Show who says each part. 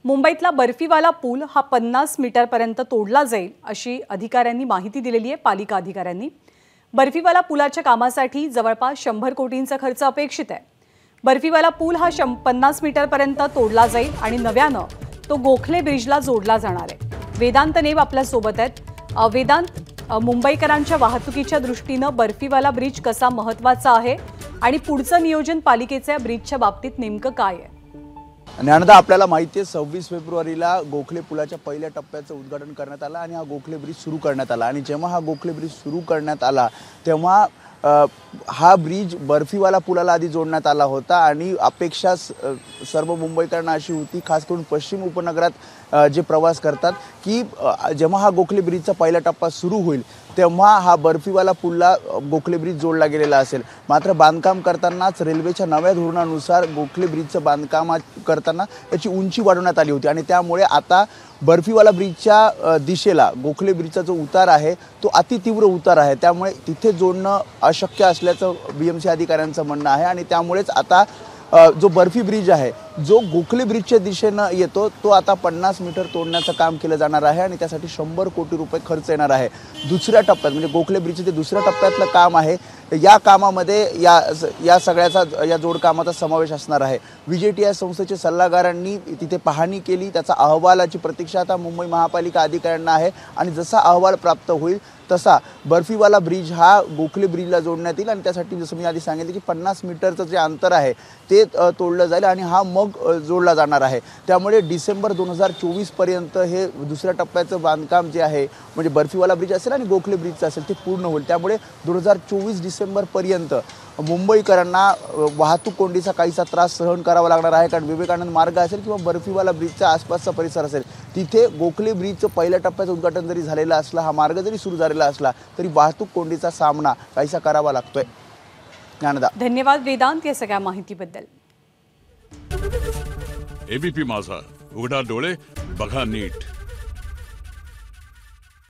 Speaker 1: मुंबईतला बर्फीवाला पूल हा 50 मीटरपर्यंत तोडला जाईल अशी अधिकाऱ्यांनी माहिती दिलेली आहे। पालिका अधिकाऱ्यांनी बर्फीवाला पुलाच्या कामासाठी जवळपास 100 कोटींचा खर्च अपेक्षित आहे। बर्फीवाला पूल हा 50 मीटरपर्यंत तोडला जाईल आणि नव्यानं तो गोखले ब्रिजला जोडला जाणार आहे। वेदांत नेब आपल्या सोबत आहेत। वेदांत, मुंबईकरांच्या वाहतुकीच्या दृष्टीनं बर्फीवाला ब्रिज कसा महत्त्वाचा आहे आणि पुढचं नियोजन पालिकेच्या ब्रिजच्या बाबतीत नेमकं काय आहे?
Speaker 2: ज्ञानदा, आपल्याला माहिती आहे 26 फेब्रुवारीला गोखले पुलाच्या पहिल्या टप्प्याचं उद्घाटन करण्यात आलं आणि हा गोखले ब्रिज सुरू करण्यात आला आणि जेव्हा हा गोखले ब्रिज सुरू करण्यात आला तेव्हा हा ब्रिज बर्फीवाला पुलाला आधी जोडण्यात आला होता आणि अपेक्षा सर्व मुंबईकरांना अशी होती, खास करून पश्चिम उपनगरात जे प्रवास करतात, की जेव्हा हा गोखले ब्रिजचा पहिला टप्पा सुरू होईल तेव्हा हा बर्फीवाला पुलला गोखले ब्रिज जोडला गेलेला असेल। मात्र बांधकाम करतानाच रेल्वेच्या नव्या धोरणानुसार गोखले ब्रिजचं बांधकाम करताना त्याची उंची वाढवण्यात आली होती आणि त्यामुळे आता बर्फीवाला ब्रिजच्या दिशेला गोखले ब्रिजचा जो उतार आहे तो अतितीव्र उतार आहे, त्यामुळे तिथे जोडणं अशक्य असल्याचं BMC अधिकाऱ्यांचं म्हणणं आहे आणि त्यामुळेच आता जो बर्फी ब्रिज आहे जो गोखले ब्रिजच्या दिशेनं येतो तो आता 50 मीटर तोडण्याचं काम केलं जाणार आहे आणि त्यासाठी 100 कोटी रुपये खर्च येणार आहे। दुसऱ्या टप्प्यात म्हणजे गोखले ब्रिजचे ते दुसऱ्या टप्प्यातलं काम आहे, या कामामध्ये या सगळ्याचा या जोडकामाचा समावेश असणार आहे। VJTI संस्थेचे सल्लागारांनी तिथे पाहणी केली, त्याचा अहवालाची प्रतीक्षा आता मुंबई महापालिका अधिकाऱ्यांना आहे आणि जसा अहवाल प्राप्त होईल तसा बर्फीवाला ब्रिज हा गोखले ब्रिजला जोडण्यात येईल आणि त्यासाठी जसं मी आधी सांगितलं की 50 मीटरचं जे अंतर आहे ते तोडलं जाईल आणि हा मग जोडला जाणार आहे। त्यामुळे डिसेंबर 2024 पर्यंत हे दुसऱ्या टप्प्याचं बांधकाम जे आहे म्हणजे बर्फीवाला ब्रिज असेल आणि गोखले ब्रिजचं असेल ते पूर्ण होईल। त्यामुळे 2024 डिसेंबर पर्यंत मुंबईकरांना वाहतूक कोंडीचा काहीसा त्रास सहन करावा लागणार आहे, कारण विवेकानंद मार्ग असेल किंवा बर्फीवाला ब्रिजचा आसपासचा परिसर असेल तिथे गोखले ब्रिजचं पहिल्या टप्प्याचं उद्घाटन जरी झालेलं असलं, हा मार्ग जरी सुरू झालेला असला तरी वाहतूक कोंडीचा सामना काहीसा करावा लागतोय। ज्ञानदा,
Speaker 1: धन्यवाद वेदांत या सगळ्या माहितीबद्दल।
Speaker 3: ABP माझा, उघडा डोळे बघा नीट।